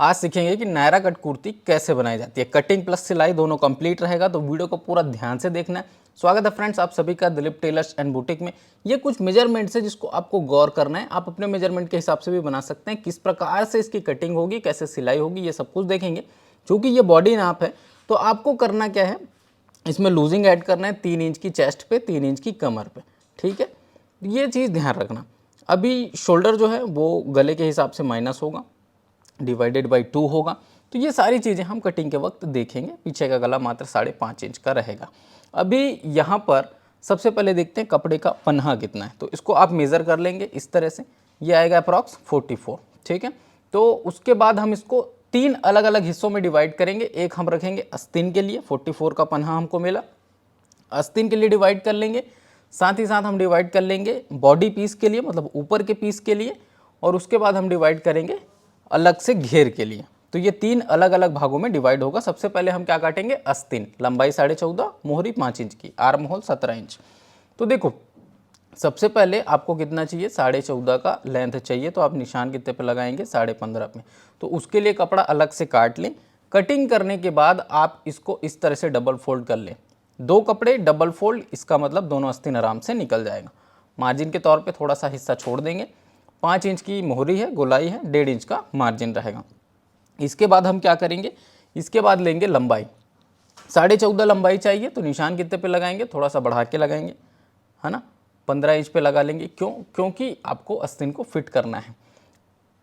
आज सीखेंगे कि नायरा कट कुर्ती कैसे बनाई जाती है। कटिंग प्लस सिलाई दोनों कंप्लीट रहेगा, तो वीडियो को पूरा ध्यान से देखना है। स्वागत है फ्रेंड्स आप सभी का दिलीप टेलर्स एंड बुटीक में। ये कुछ मेजरमेंट्स है जिसको आपको गौर करना है। आप अपने मेजरमेंट के हिसाब से भी बना सकते हैं। किस प्रकार से इसकी कटिंग होगी, कैसे सिलाई होगी, ये सब कुछ देखेंगे। चूँकि ये बॉडी नाप है तो आपको करना क्या है, इसमें लूजिंग ऐड करना है 3 इंच की चेस्ट पे, 3 इंच की कमर पे। ठीक है, ये चीज़ ध्यान रखना। अभी शोल्डर जो है वो गले के हिसाब से माइनस होगा, डिवाइडेड बाई 2 होगा। तो ये सारी चीज़ें हम कटिंग के वक्त देखेंगे। पीछे का गला मात्र 5.5 इंच का रहेगा। अभी यहाँ पर सबसे पहले देखते हैं कपड़े का पन्हा कितना है। तो इसको आप मेज़र कर लेंगे इस तरह से, ये आएगा अप्रॉक्स 44। ठीक है, तो उसके बाद हम इसको 3 अलग अलग हिस्सों में डिवाइड करेंगे। एक हम रखेंगे आस्तीन के लिए, 44 का पन्हा हमको मिला, आस्तीन के लिए डिवाइड कर लेंगे। साथ ही साथ हम डिवाइड कर लेंगे बॉडी पीस के लिए, मतलब ऊपर के पीस के लिए, और उसके बाद हम डिवाइड करेंगे अलग से घेर के लिए। तो ये 3 अलग अलग भागों में डिवाइड होगा। सबसे पहले हम क्या काटेंगे, आस्तीन, लंबाई 14.5, मोहरी 5 इंच की, आर्म होल 17 इंच। तो देखो सबसे पहले आपको कितना चाहिए, 14.5 का लेंथ चाहिए। तो आप निशान कितने पे लगाएंगे, 15.5 पे। तो उसके लिए कपड़ा अलग से काट लें। कटिंग करने के बाद आप इसको इस तरह से डबल फोल्ड कर लें। 2 कपड़े डबल फोल्ड, इसका मतलब दोनों आस्तीन आराम से निकल जाएगा। मार्जिन के तौर पे थोड़ा सा हिस्सा छोड़ देंगे। 5 इंच की मोहरी है, गोलाई है, 1.5 इंच का मार्जिन रहेगा। इसके बाद हम क्या करेंगे, इसके बाद लेंगे लंबाई, 14.5 लंबाई चाहिए। तो निशान कितने पे लगाएंगे, थोड़ा सा बढ़ा के लगाएंगे, है ना, 15 इंच पे लगा लेंगे। क्यों, क्योंकि आपको आस्तीन को फिट करना है,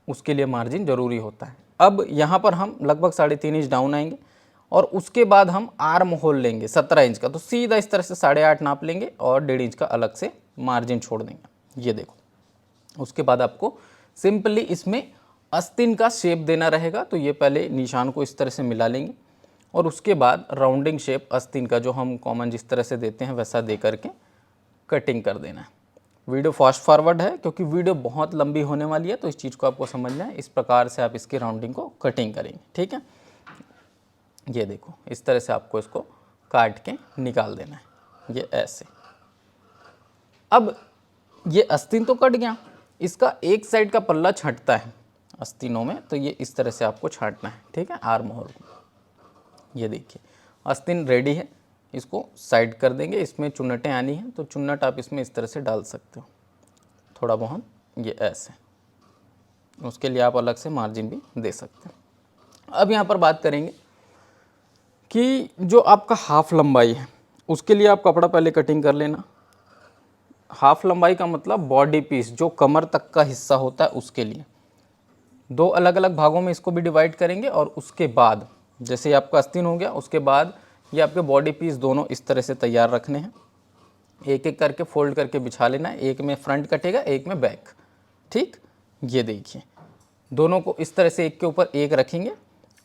उसके लिए मार्जिन जरूरी होता है। अब यहाँ पर हम लगभग 3.5 इंच डाउन आएंगे और उसके बाद हम आर्म होल लेंगे 17 इंच का। तो सीधा इस तरह से 8.5 नाप लेंगे और 1.5 इंच का अलग से मार्जिन छोड़ देंगे। ये देखो, उसके बाद आपको सिंपली इसमें आस्तीन का शेप देना रहेगा। तो ये पहले निशान को इस तरह से मिला लेंगे और उसके बाद राउंडिंग शेप आस्तीन का जो हम कॉमन जिस तरह से देते हैं वैसा दे करके कटिंग कर देना है। वीडियो फास्ट फॉरवर्ड है क्योंकि वीडियो बहुत लंबी होने वाली है, तो इस चीज़ को आपको समझना है। इस प्रकार से आप इसकी राउंडिंग को कटिंग करेंगे। ठीक है, ये देखो इस तरह से आपको इसको काट के निकाल देना है, ये ऐसे। अब ये आस्तीन तो कट गया, इसका एक साइड का पल्ला छंटता है आस्तीनों में, तो ये इस तरह से आपको छांटना है। ठीक है, आर्म होल को। ये देखिए आस्तीन रेडी है, इसको साइड कर देंगे। इसमें चुन्नटें आनी है तो चुन्नट आप इसमें इस तरह से डाल सकते हो, थोड़ा बहुत, ये ऐसे। उसके लिए आप अलग से मार्जिन भी दे सकते हैं। अब यहाँ पर बात करेंगे कि जो आपका हाफ लंबाई है उसके लिए आप कपड़ा पहले कटिंग कर लेना। हाफ लंबाई का मतलब बॉडी पीस, जो कमर तक का हिस्सा होता है उसके लिए 2 अलग अलग भागों में इसको भी डिवाइड करेंगे। और उसके बाद जैसे आपका आस्तीन हो गया, उसके बाद ये आपके बॉडी पीस दोनों इस तरह से तैयार रखने हैं। एक एक करके फोल्ड करके बिछा लेना है, एक में फ्रंट कटेगा, एक में बैक। ठीक, ये देखिए दोनों को इस तरह से एक के ऊपर एक रखेंगे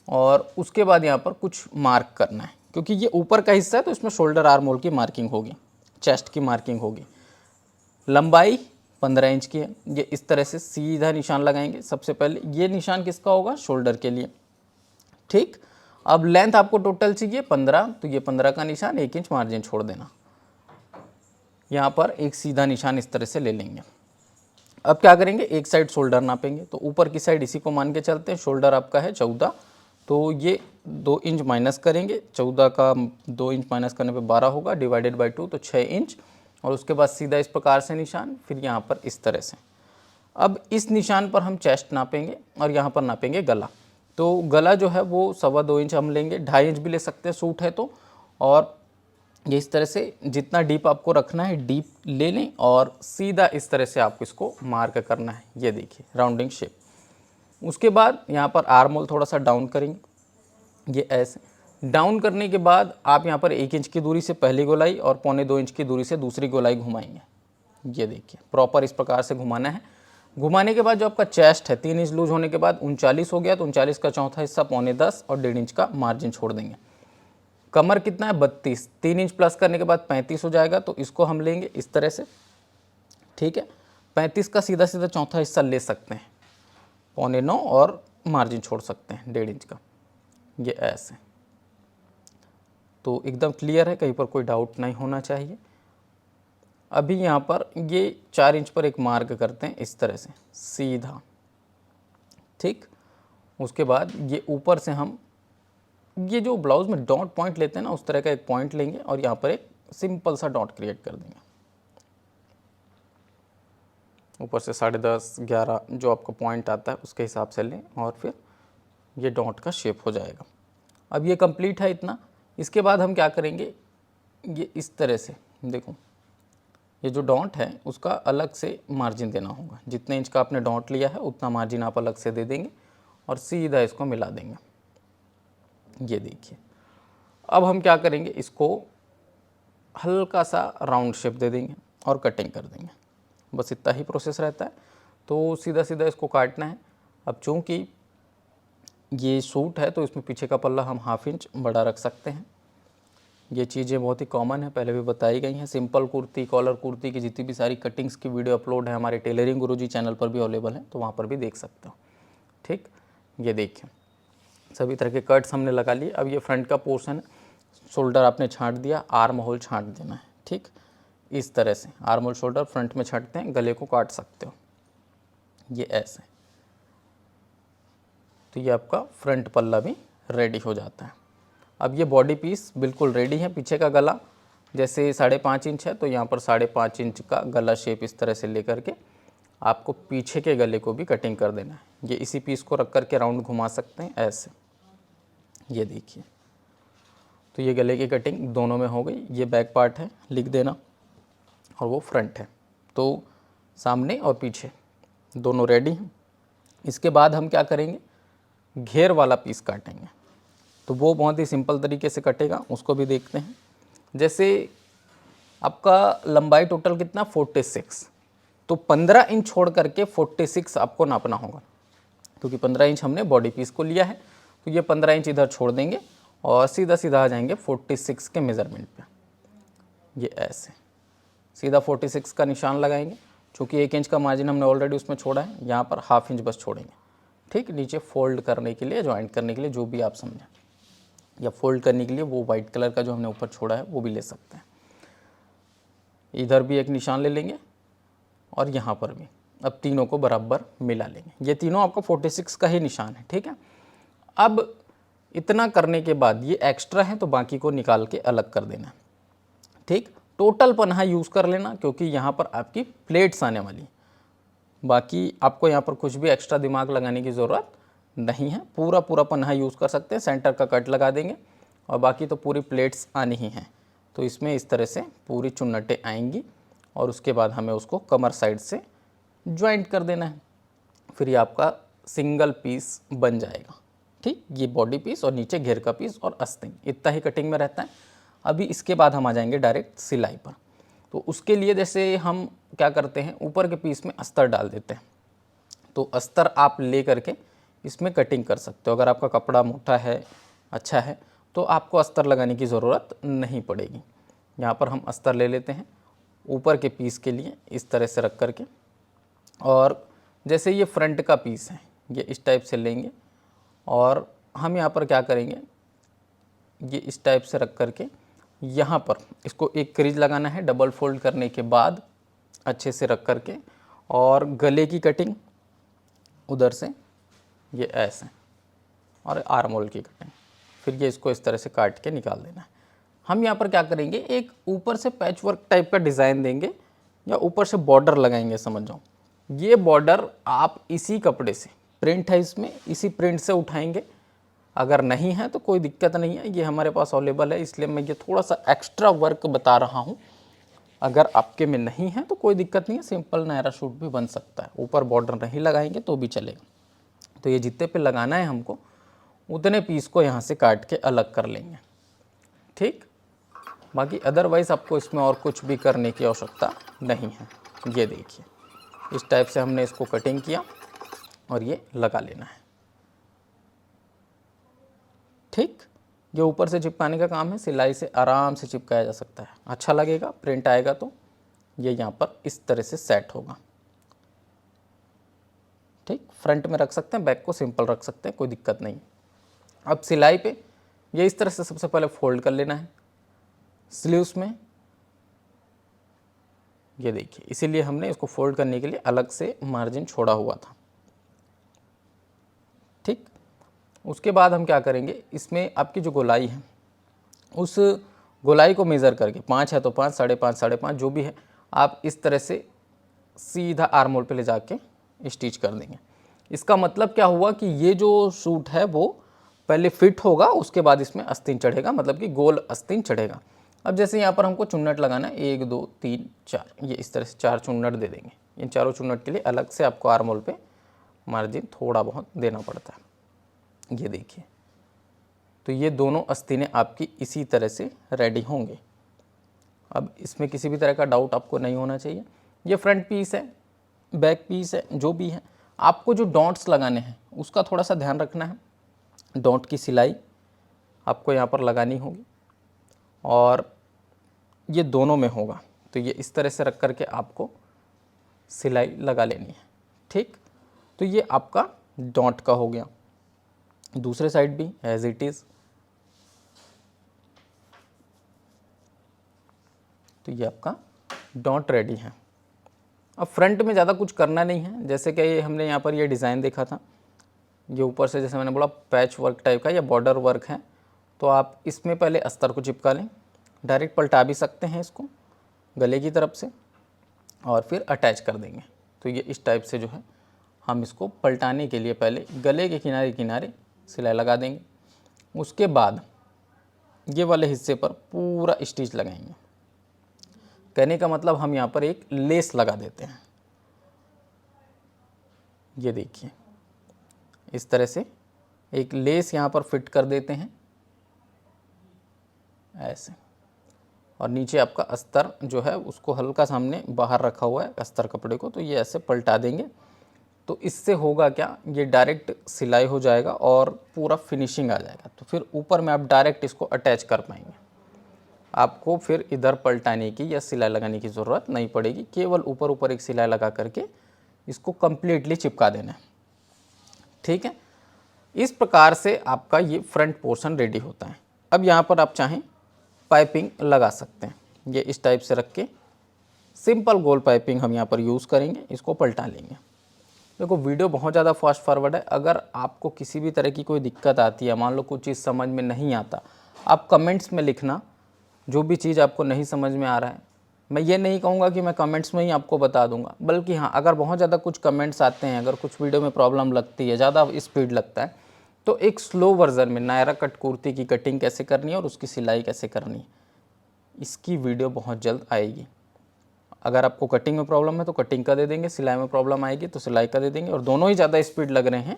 और उसके बाद यहाँ पर कुछ मार्क करना है। क्योंकि ये ऊपर का हिस्सा है तो इसमें शोल्डर आर्म होल की मार्किंग होगी, चेस्ट की मार्किंग होगी। लंबाई 15 इंच की है, ये इस तरह से सीधा निशान लगाएंगे। सबसे पहले ये निशान किसका होगा, शोल्डर के लिए। ठीक, अब लेंथ आपको टोटल चाहिए 15, तो ये 15 का निशान, 1 इंच मार्जिन छोड़ देना। यहाँ पर एक सीधा निशान इस तरह से ले लेंगे। अब क्या करेंगे, एक साइड शोल्डर नापेंगे। तो ऊपर की साइड इसी को मान के चलते हैं, शोल्डर आपका है 14, तो ये 2 इंच माइनस करेंगे। 14 का 2 इंच माइनस करने पे 12 होगा, डिवाइडेड बाई 2 तो 6 इंच। और उसके बाद सीधा इस प्रकार से निशान, फिर यहाँ पर इस तरह से। अब इस निशान पर हम चेस्ट नापेंगे और यहाँ पर नापेंगे गला। तो गला जो है वो 2.25 इंच हम लेंगे, 2.5 इंच भी ले सकते हैं सूट है तो। और ये इस तरह से जितना डीप आपको रखना है डीप ले लें और सीधा इस तरह से आपको इसको मार्क करना है। ये देखिए राउंडिंग शेप। उसके बाद यहाँ पर आर्म होल थोड़ा सा डाउन करेंगे, ये ऐसे। डाउन करने के बाद आप यहाँ पर 1 इंच की दूरी से पहली गोलाई और 1.25 इंच की दूरी से दूसरी गोलाई घुमाएंगे। ये देखिए प्रॉपर इस प्रकार से घुमाना है। घुमाने के बाद जो आपका चेस्ट है 3 इंच लूज होने के बाद 39 हो गया, तो 39 का चौथा हिस्सा 9.25 और 1.5 इंच का मार्जिन छोड़ देंगे। कमर कितना है, 32, 3 इंच प्लस करने के बाद 35 हो जाएगा, तो इसको हम लेंगे इस तरह से। ठीक है, 35 का सीधा सीधा चौथा हिस्सा ले सकते हैं, 9.25 और मार्जिन छोड़ सकते हैं 1.5 इंच का, ये ऐसे। तो एकदम क्लियर है, कहीं पर कोई डाउट नहीं होना चाहिए। अभी यहाँ पर ये 4 इंच पर एक मार्क करते हैं इस तरह से सीधा। ठीक, उसके बाद ये ऊपर से हम ये जो ब्लाउज में डॉट पॉइंट लेते हैं ना, उस तरह का एक पॉइंट लेंगे और यहाँ पर एक सिंपल सा डॉट क्रिएट कर देंगे। ऊपर से 10.5 11 जो आपको पॉइंट आता है उसके हिसाब से लें और फिर ये डॉट का शेप हो जाएगा। अब ये कंप्लीट है इतना। इसके बाद हम क्या करेंगे, ये इस तरह से देखो, ये जो डॉट है उसका अलग से मार्जिन देना होगा। जितने इंच का आपने डॉट लिया है उतना मार्जिन आप अलग से दे देंगे और सीधा इसको मिला देंगे। ये देखिए, अब हम क्या करेंगे, इसको हल्का सा राउंड शेप दे देंगे और कटिंग कर देंगे। बस इतना ही प्रोसेस रहता है। तो सीधा सीधा इसको काटना है। अब चूँकि ये सूट है तो इसमें पीछे का पल्ला हम 1/2 इंच बड़ा रख सकते हैं। ये चीज़ें बहुत ही कॉमन है, पहले भी बताई गई हैं। सिंपल कुर्ती, कॉलर कुर्ती की जितनी भी सारी कटिंग्स की वीडियो अपलोड है हमारे टेलरिंग गुरुजी चैनल पर भी अवेलेबल है, तो वहाँ पर भी देख सकते हो। ठीक, ये देखिए सभी तरह के कट्स हमने लगा लिए। अब ये फ्रंट का पोर्शन है, शोल्डर आपने छांट दिया, आर्म होल छांट देना है। ठीक, इस तरह से आर्म होल शोल्डर फ्रंट में छांटते हैं, गले को काट सकते हो ये ऐसे। तो ये आपका फ्रंट पल्ला भी रेडी हो जाता है। अब ये बॉडी पीस बिल्कुल रेडी है। पीछे का गला जैसे 5.5 इंच है तो यहाँ पर 5.5 इंच का गला शेप इस तरह से लेकर के आपको पीछे के गले को भी कटिंग कर देना है। ये इसी पीस को रख करके राउंड घुमा सकते हैं ऐसे। ये देखिए, तो ये गले की कटिंग दोनों में हो गई। ये बैक पार्ट है, लिख देना, और वो फ्रंट है। तो सामने और पीछे दोनों रेडी हैं। इसके बाद हम क्या करेंगे, घेर वाला पीस काटेंगे। तो वो बहुत ही सिंपल तरीके से कटेगा, उसको भी देखते हैं। जैसे आपका लंबाई टोटल कितना 46, तो 15 इंच छोड़ करके 46 आपको नापना होगा, क्योंकि 15 इंच हमने बॉडी पीस को लिया है। तो ये 15 इंच इधर छोड़ देंगे और सीधा सीधा आ जाएंगे 46 के मेज़रमेंट पे। ये ऐसे सीधा 46 का निशान लगाएंगे। चूँकि 1 इंच का मार्जिन हमने ऑलरेडी उसमें छोड़ा है, यहाँ पर 1/2 इंच बस छोड़ेंगे। ठीक, नीचे फोल्ड करने के लिए, जॉइंट करने के लिए, जो भी आप समझें, या फोल्ड करने के लिए वो वाइट कलर का जो हमने ऊपर छोड़ा है वो भी ले सकते हैं। इधर भी एक निशान ले लेंगे और यहाँ पर भी। अब तीनों को बराबर मिला लेंगे। ये तीनों आपका 46 का ही निशान है। ठीक है, अब इतना करने के बाद ये एक्स्ट्रा है तो बाकी को निकाल के अलग कर देना। ठीक, टोटल पन्हा यूज़ कर लेना, क्योंकि यहाँ पर आपकी प्लेट्स आने वाली। बाकी आपको यहाँ पर कुछ भी एक्स्ट्रा दिमाग लगाने की ज़रूरत नहीं है। पूरा पूरा पन्हा यूज़ कर सकते हैं। सेंटर का कट लगा देंगे और बाकी तो पूरी प्लेट्स आनी ही हैं। तो इसमें इस तरह से पूरी चुन्नटें आएंगी और उसके बाद हमें उसको कमर साइड से ज्वाइंट कर देना है। फिर ये आपका सिंगल पीस बन जाएगा। ठीक, ये बॉडी पीस और नीचे घेर का पीस और अस्तिंग, इतना ही कटिंग में रहता है। अभी इसके बाद हम आ जाएंगे डायरेक्ट सिलाई पर। तो उसके लिए जैसे हम क्या करते हैं, ऊपर के पीस में अस्तर डाल देते हैं। तो अस्तर आप ले करके इसमें कटिंग कर सकते हो। अगर आपका कपड़ा मोटा है, अच्छा है, तो आपको अस्तर लगाने की ज़रूरत नहीं पड़ेगी। यहाँ पर हम अस्तर ले लेते हैं ऊपर के पीस के लिए, इस तरह से रख करके। और जैसे ये फ्रंट का पीस है, ये इस टाइप से लेंगे और हम यहाँ पर क्या करेंगे, ये इस टाइप से रख करके यहाँ पर इसको एक क्रीज लगाना है। डबल फोल्ड करने के बाद अच्छे से रख करके, और गले की कटिंग उधर से ये ऐसे, और आर्म होल की कटिंग, फिर ये इसको इस तरह से काट के निकाल देना है। हम यहाँ पर क्या करेंगे, एक ऊपर से पैच वर्क टाइप का डिज़ाइन देंगे या ऊपर से बॉर्डर लगाएंगे, समझ जाओ। ये बॉर्डर आप इसी कपड़े से, प्रिंट है इसमें, इसी प्रिंट से उठाएंगे। अगर नहीं है तो कोई दिक्कत नहीं है, ये हमारे पास अवेलेबल है, इसलिए मैं ये थोड़ा सा एक्स्ट्रा वर्क बता रहा हूँ। अगर आपके में नहीं है तो कोई दिक्कत नहीं है, सिंपल नायरा सूट भी बन सकता है। ऊपर बॉर्डर नहीं लगाएंगे तो भी चलेगा। तो ये जितने पे लगाना है हमको, उतने पीस को यहाँ से काट के अलग कर लेंगे। ठीक, बाकी अदरवाइज़ आपको इसमें और कुछ भी करने की आवश्यकता नहीं है। ये देखिए, इस टाइप से हमने इसको कटिंग किया और ये लगा लेना है। ठीक, ये ऊपर से चिपकाने का काम है, सिलाई से आराम से चिपकाया जा सकता है। अच्छा लगेगा, प्रिंट आएगा तो ये यहाँ पर इस तरह से सेट होगा। ठीक, फ्रंट में रख सकते हैं, बैक को सिंपल रख सकते हैं, कोई दिक्कत नहीं। अब सिलाई पे ये इस तरह से सबसे पहले फोल्ड कर लेना है स्लीव्स में। ये देखिए, इसीलिए हमने इसको फोल्ड करने के लिए अलग से मार्जिन छोड़ा हुआ था। ठीक, उसके बाद हम क्या करेंगे, इसमें आपकी जो गोलाई है उस गोलाई को मेज़र करके 5 है तो 5, 5.5, 5.5 जो भी है, आप इस तरह से सीधा आर्म होल पे ले जाके स्टिच कर देंगे। इसका मतलब क्या हुआ कि ये जो सूट है वो पहले फिट होगा, उसके बाद इसमें आस्तीन चढ़ेगा, मतलब कि गोल आस्तीन चढ़ेगा। अब जैसे यहाँ पर हमको चुन्नट लगाना है, 1 2 3 4, ये इस तरह से 4 चुन्नट दे देंगे। इन चारों चुन्नट के लिए अलग से आपको आर्म होल पे मार्जिन थोड़ा बहुत देना पड़ता है। ये देखिए, तो ये दोनों आस्तीनें आपकी इसी तरह से रेडी होंगे। अब इसमें किसी भी तरह का डाउट आपको नहीं होना चाहिए। ये फ्रंट पीस है, बैक पीस है, जो भी है, आपको जो डॉट्स लगाने हैं उसका थोड़ा सा ध्यान रखना है। डॉट की सिलाई आपको यहाँ पर लगानी होगी और ये दोनों में होगा, तो ये इस तरह से रख करके आपको सिलाई लगा लेनी है। ठीक, तो ये आपका डॉट का हो गया। दूसरे साइड भी एज इट इज़, तो ये आपका डॉट रेडी है। अब फ्रंट में ज़्यादा कुछ करना नहीं है, जैसे कि ये हमने यहाँ पर ये डिज़ाइन देखा था, ये ऊपर से जैसे मैंने बोला पैच वर्क टाइप का या बॉर्डर वर्क है, तो आप इसमें पहले अस्तर को चिपका लें, डायरेक्ट पलटा भी सकते हैं इसको गले की तरफ से और फिर अटैच कर देंगे। तो ये इस टाइप से जो है हम इसको पलटाने के लिए पहले गले के किनारे किनारे सिलाई लगा देंगे। उसके बाद ये वाले हिस्से पर पूरा स्टिच लगाएंगे। कहने का मतलब हम यहाँ पर एक लेस लगा देते हैं। ये देखिए, इस तरह से एक लेस यहाँ पर फिट कर देते हैं ऐसे, और नीचे आपका अस्तर जो है उसको हल्का सामने बाहर रखा हुआ है अस्तर कपड़े को, तो ये ऐसे पलटा देंगे। तो इससे होगा क्या, ये डायरेक्ट सिलाई हो जाएगा और पूरा फिनिशिंग आ जाएगा। तो फिर ऊपर में आप डायरेक्ट इसको अटैच कर पाएंगे, आपको फिर इधर पलटाने की या सिलाई लगाने की ज़रूरत नहीं पड़ेगी। केवल ऊपर ऊपर एक सिलाई लगा करके इसको कम्प्लीटली चिपका देना है। ठीक है, इस प्रकार से आपका ये फ्रंट पोर्शन रेडी होता है। अब यहाँ पर आप चाहें पाइपिंग लगा सकते हैं। ये इस टाइप से रख के सिंपल गोल पाइपिंग हम यहाँ पर यूज़ करेंगे, इसको पलटा लेंगे। देखो वीडियो बहुत ज़्यादा फास्ट फॉरवर्ड है, अगर आपको किसी भी तरह की कोई दिक्कत आती है, मान लो कुछ चीज़ समझ में नहीं आता, आप कमेंट्स में लिखना जो भी चीज़ आपको नहीं समझ में आ रहा है। मैं ये नहीं कहूँगा कि मैं कमेंट्स में ही आपको बता दूंगा, बल्कि हाँ, अगर बहुत ज़्यादा कुछ कमेंट्स आते हैं, अगर कुछ वीडियो में प्रॉब्लम लगती है, ज़्यादा स्पीड लगता है, तो एक स्लो वर्जन में नायरा कट कुर्ती की कटिंग कैसे करनी है और उसकी सिलाई कैसे करनी है, इसकी वीडियो बहुत जल्द आएगी। अगर आपको कटिंग में प्रॉब्लम है तो कटिंग का दे देंगे, सिलाई में प्रॉब्लम आएगी तो सिलाई का दे देंगे, और दोनों ही ज़्यादा स्पीड लग रहे हैं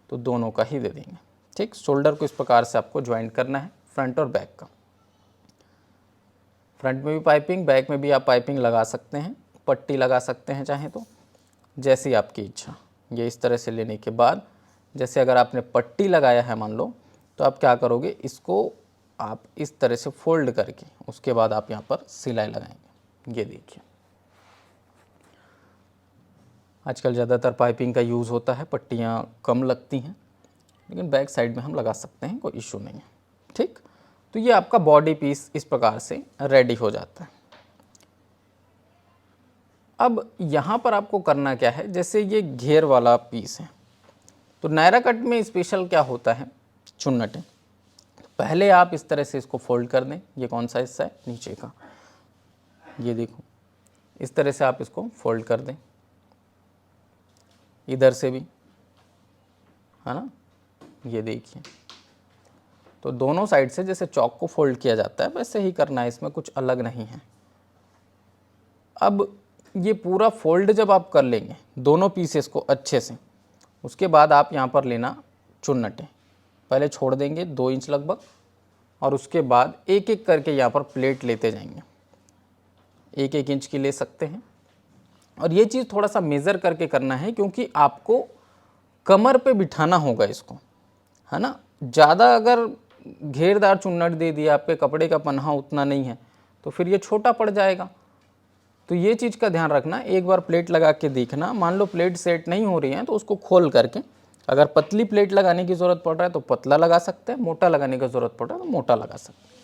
तो दोनों का ही दे देंगे। ठीक, शोल्डर को इस प्रकार से आपको ज्वाइंट करना है, फ्रंट और बैक का। फ्रंट में भी पाइपिंग, बैक में भी आप पाइपिंग लगा सकते हैं, पट्टी लगा सकते हैं चाहे तो, जैसी आपकी इच्छा। ये इस तरह से लेने के बाद, जैसे अगर आपने पट्टी लगाया है मान लो, तो आप क्या करोगे, इसको आप इस तरह से फोल्ड करके उसके बाद आप यहाँ पर सिलाई लगाएंगे। ये देखिए, आजकल ज़्यादातर पाइपिंग का यूज़ होता है, पट्टियाँ कम लगती हैं, लेकिन बैक साइड में हम लगा सकते हैं, कोई इशू नहीं है। ठीक, तो ये आपका बॉडी पीस इस प्रकार से रेडी हो जाता है। अब यहाँ पर आपको करना क्या है, जैसे ये घेर वाला पीस है, तो नायरा कट में स्पेशल क्या होता है, चुन्नटें। पहले आप इस तरह से इसको फोल्ड कर दें। ये कौन सा हिस्सा है, नीचे का, ये देखो, इस तरह से आप इसको फोल्ड कर दें, इधर से भी, है ना, ये देखिए। तो दोनों साइड से जैसे चौक को फोल्ड किया जाता है वैसे ही करना है, इसमें कुछ अलग नहीं है। अब ये पूरा फोल्ड जब आप कर लेंगे दोनों पीसेस को अच्छे से, उसके बाद आप यहाँ पर लेना चुन्नटें, पहले छोड़ देंगे 2 इंच लगभग, और उसके बाद एक एक करके यहाँ पर प्लेट लेते जाएंगे। 1-1 इंच की ले सकते हैं, और ये चीज़ थोड़ा सा मेज़र करके करना है क्योंकि आपको कमर पे बिठाना होगा इसको, है ना। ज़्यादा अगर घेरदार चुन्नट दे दिया, आपके कपड़े का पन्हा उतना नहीं है, तो फिर ये छोटा पड़ जाएगा। तो ये चीज़ का ध्यान रखना, एक बार प्लेट लगा के देखना, मान लो प्लेट सेट नहीं हो रही है तो उसको खोल करके, अगर पतली प्लेट लगाने की ज़रूरत पड़ रहा है तो पतला लगा सकते हैं, मोटा लगाने की ज़रूरत पड़ रहा है तो मोटा लगा सकते हैं।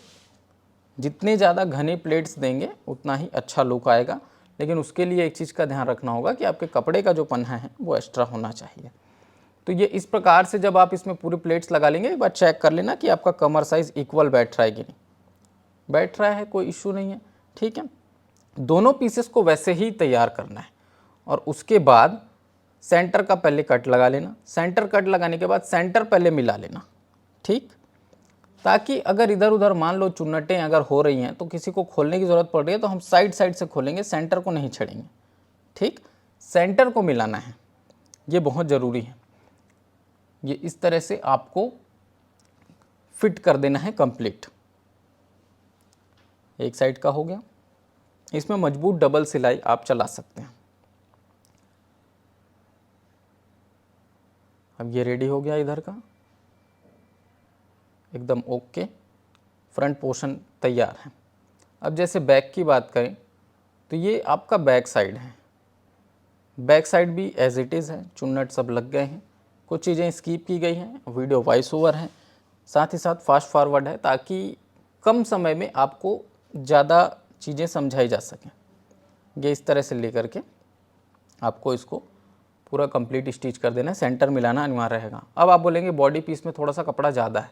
जितने ज़्यादा घने प्लेट्स देंगे उतना ही अच्छा लुक आएगा, लेकिन उसके लिए एक चीज़ का ध्यान रखना होगा कि आपके कपड़े का जो पन्हा है वो एक्स्ट्रा होना चाहिए। तो ये इस प्रकार से जब आप इसमें पूरी प्लेट्स लगा लेंगे, एक बार चेक कर लेना कि आपका कमर साइज़ इक्वल बैठ रहा है कि नहीं। बैठ रहा है, कोई इशू नहीं है, ठीक है। दोनों पीसेस को वैसे ही तैयार करना है और उसके बाद सेंटर का पहले कट लगा लेना। सेंटर कट लगाने के बाद सेंटर पहले मिला लेना, ठीक, ताकि अगर इधर उधर मान लो चुन्नटें अगर हो रही हैं तो किसी को खोलने की ज़रूरत पड़ रही है तो हम साइड साइड से खोलेंगे, सेंटर को नहीं छेड़ेंगे, ठीक। सेंटर को मिलाना है, ये बहुत ज़रूरी है। ये इस तरह से आपको फिट कर देना है कंप्लीट। एक साइड का हो गया। इसमें मजबूत डबल सिलाई आप चला सकते हैं। अब ये रेडी हो गया इधर का, एकदम ओके, फ्रंट पोर्शन तैयार है। अब जैसे बैक की बात करें तो ये आपका बैक साइड है। बैक साइड भी एज इट इज़ है, चुन्नट सब लग गए हैं, कुछ चीज़ें स्किप की गई हैं, वीडियो वॉइस ओवर है, साथ ही साथ फास्ट फॉरवर्ड है ताकि कम समय में आपको ज़्यादा चीज़ें समझाई जा सकें। ये इस तरह से लेकर के आपको इसको पूरा कंप्लीट स्टिच कर देना है, सेंटर मिलाना अनिवार्य रहेगा। अब आप बोलेंगे बॉडी पीस में थोड़ा सा कपड़ा ज़्यादा है,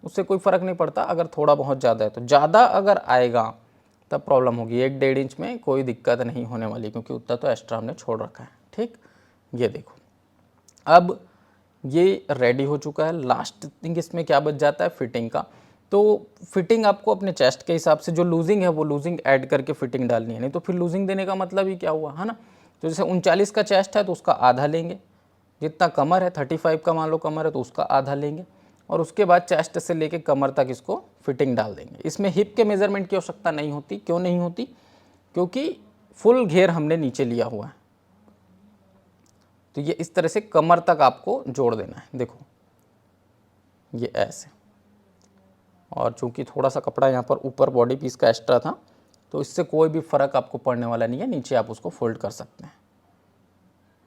उससे कोई फ़र्क नहीं पड़ता। अगर थोड़ा बहुत ज़्यादा है तो ज़्यादा अगर आएगा तब प्रॉब्लम होगी। 1-1.5 इंच में कोई दिक्कत नहीं होने वाली, क्योंकि उतना तो एक्स्ट्रा हमने छोड़ रखा है, ठीक। ये देखो, अब ये रेडी हो चुका है। लास्ट थिंग इसमें क्या बच जाता है, फिटिंग का। तो फिटिंग आपको अपने चेस्ट के हिसाब से जो लूजिंग है वो लूजिंग ऐड करके फिटिंग डालनी है, नहीं तो फिर लूजिंग देने का मतलब ही क्या हुआ, है ना। तो जैसे 39 का चेस्ट है तो उसका आधा लेंगे, जितना कमर है 35 का मान लो कमर है तो उसका आधा लेंगे, और उसके बाद चेस्ट से लेके कमर तक इसको फिटिंग डाल देंगे। इसमें हिप के मेज़रमेंट की आवश्यकता नहीं होती। क्यों नहीं होती? क्योंकि फुल घेर हमने नीचे लिया हुआ है। तो ये इस तरह से कमर तक आपको जोड़ देना है। देखो ये ऐसे, और चूंकि थोड़ा सा कपड़ा यहाँ पर ऊपर बॉडी पीस का एक्स्ट्रा था तो इससे कोई भी फ़र्क आपको पड़ने वाला नहीं है। नीचे आप उसको फोल्ड कर सकते हैं।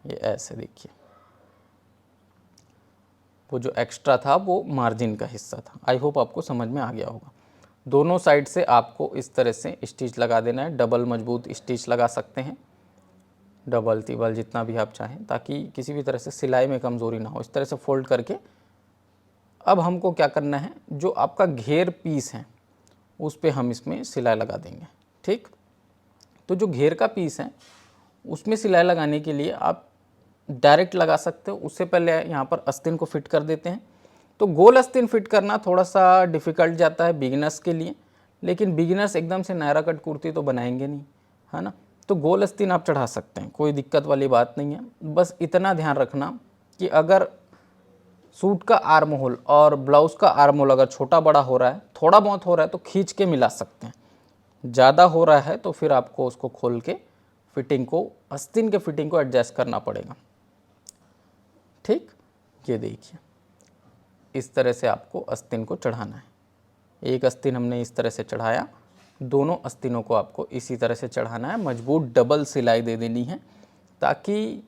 ये ऐसे देखिए, वो जो एक्स्ट्रा था वो मार्जिन का हिस्सा था। आई होप आपको समझ में आ गया होगा। दोनों साइड से आपको इस तरह से स्टिच लगा देना है। डबल मजबूत स्टिच लगा सकते हैं, डबल तिबल जितना भी आप चाहें, ताकि किसी भी तरह से सिलाई में कमज़ोरी ना हो। इस तरह से फोल्ड करके अब हमको क्या करना है, जो आपका घेर पीस है उस पे हम इसमें सिलाई लगा देंगे, ठीक। तो जो घेर का पीस है उसमें सिलाई लगाने के लिए आप डायरेक्ट लगा सकते हो। उससे पहले यहाँ पर आस्तीन को फिट कर देते हैं। तो गोल आस्तीन फिट करना थोड़ा सा डिफ़िकल्ट जाता है बिगिनर्स के लिए, लेकिन बिगिनर्स एकदम से नायरा कट कुर्ती तो बनाएंगे नहीं, है ना। तो गोल आस्तीन आप चढ़ा सकते हैं, कोई दिक्कत वाली बात नहीं है। बस इतना ध्यान रखना कि अगर सूट का आर्म होल और ब्लाउज़ का आर्म होल अगर छोटा बड़ा हो रहा है, थोड़ा बहुत हो रहा है तो खींच के मिला सकते हैं। ज़्यादा हो रहा है तो फिर आपको उसको खोल के फिटिंग को, आस्तीन के फिटिंग को एडजस्ट करना पड़ेगा, ठीक। ये देखिए, इस तरह से आपको आस्तीन को चढ़ाना है। एक आस्तीन हमने इस तरह से चढ़ाया, दोनों आस्तीनों को आपको इसी तरह से चढ़ाना है। मजबूत डबल सिलाई दे देनी है ताकि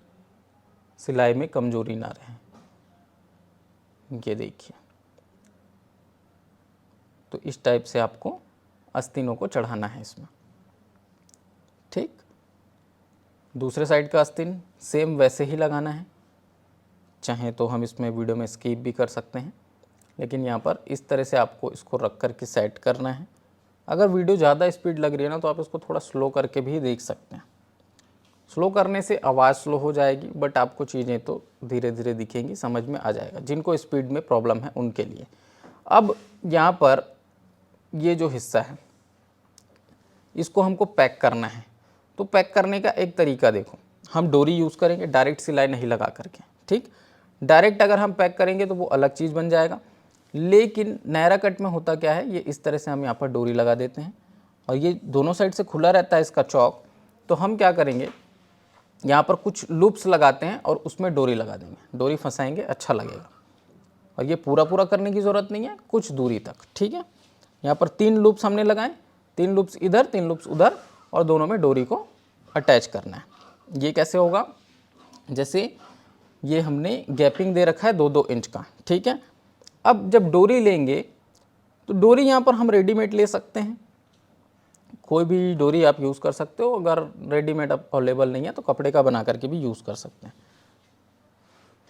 सिलाई में कमजोरी ना रहे। ये देखिए, तो इस टाइप से आपको आस्तीनों को चढ़ाना है इसमें, ठीक। दूसरे साइड का आस्तीन सेम वैसे ही लगाना है। चाहे तो हम इसमें वीडियो में स्किप भी कर सकते हैं, लेकिन यहाँ पर इस तरह से आपको इसको रख करके सेट करना है। अगर वीडियो ज़्यादा स्पीड लग रही है ना तो आप इसको थोड़ा स्लो करके भी देख सकते हैं। स्लो करने से आवाज़ स्लो हो जाएगी, बट आपको चीज़ें तो धीरे धीरे दिखेंगी, समझ में आ जाएगा। जिनको स्पीड में प्रॉब्लम है उनके लिए। अब यहाँ पर ये जो हिस्सा है इसको हमको पैक करना है। तो पैक करने का एक तरीका देखो, हम डोरी यूज़ करेंगे, डायरेक्ट सिलाई नहीं लगा करके, ठीक। डायरेक्ट अगर हम पैक करेंगे तो वो अलग चीज़ बन जाएगा, लेकिन नायरा कट में होता क्या है, ये इस तरह से हम यहाँ पर डोरी लगा देते हैं और ये दोनों साइड से खुला रहता है इसका चौक। तो हम क्या करेंगे, यहाँ पर कुछ लूप्स लगाते हैं और उसमें डोरी लगा देंगे, डोरी फंसाएंगे, अच्छा लगेगा। और ये पूरा पूरा करने की ज़रूरत नहीं है, कुछ दूरी तक, ठीक है। यहाँ पर 3 लूप्स हमने लगाए, 3 लूप्स इधर 3 लूप्स उधर, और दोनों में डोरी को अटैच करना है। ये कैसे होगा, जैसे ये हमने गैपिंग दे रखा है 2-2 इंच का, ठीक है। अब जब डोरी लेंगे तो डोरी यहाँ पर हम रेडीमेड ले सकते हैं, कोई भी डोरी आप यूज़ कर सकते हो। अगर रेडीमेड अवेलेबल नहीं है तो कपड़े का बना करके भी यूज़ कर सकते हैं।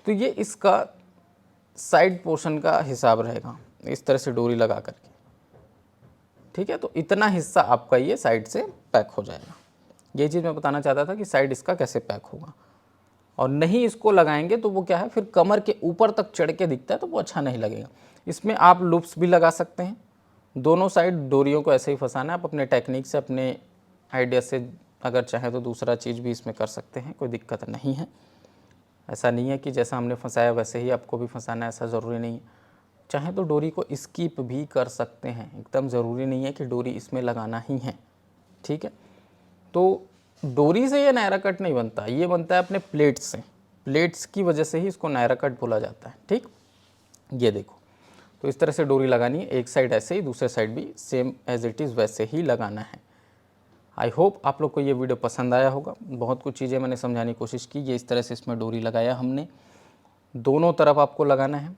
तो ये इसका साइड पोर्शन का हिसाब रहेगा, इस तरह से डोरी लगा करके, ठीक है। तो इतना हिस्सा आपका ये साइड से पैक हो जाएगा। ये चीज़ मैं बताना चाहता था कि साइड इसका कैसे पैक होगा। और नहीं इसको लगाएंगे तो वो क्या है, फिर कमर के ऊपर तक चढ़ के दिखता है तो वो अच्छा नहीं लगेगा। इसमें आप लूप्स भी लगा सकते हैं, दोनों साइड डोरियों को ऐसे ही फंसाना है। आप अपने टेक्निक से, अपने आइडिया से अगर चाहें तो दूसरा चीज़ भी इसमें कर सकते हैं, कोई दिक्कत नहीं है। ऐसा नहीं है कि जैसा हमने फंसाया वैसे ही आपको भी फंसाना है, ऐसा ज़रूरी नहीं है। चाहे तो डोरी को स्किप भी कर सकते हैं, एकदम ज़रूरी नहीं है कि डोरी इसमें लगाना ही है, ठीक है। तो डोरी से ये नायरा कट नहीं बनता, ये बनता है अपने प्लेट्स से, प्लेट्स की वजह से ही इसको नायरा कट बोला जाता है, ठीक। ये देखो, तो इस तरह से डोरी लगानी है, एक साइड ऐसे ही, दूसरे साइड भी सेम एज इट इज़ वैसे ही लगाना है। आई होप आप लोग को ये वीडियो पसंद आया होगा। बहुत कुछ चीज़ें मैंने समझाने की कोशिश की। ये इस तरह से इसमें डोरी लगाया हमने, दोनों तरफ आपको लगाना है।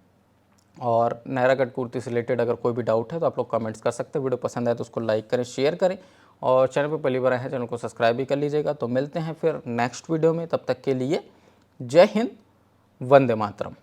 और नायरा कट कुर्ती से रिलेटेड अगर कोई भी डाउट है तो आप लोग कमेंट्स कर सकते हैं। वीडियो पसंद आए तो उसको लाइक करें, शेयर करें, और चैनल पर पहली बार आए हैं चैनल को सब्सक्राइब भी कर लीजिएगा। तो मिलते हैं फिर नेक्स्ट वीडियो में, तब तक के लिए जय हिंद, वंदे मातरम।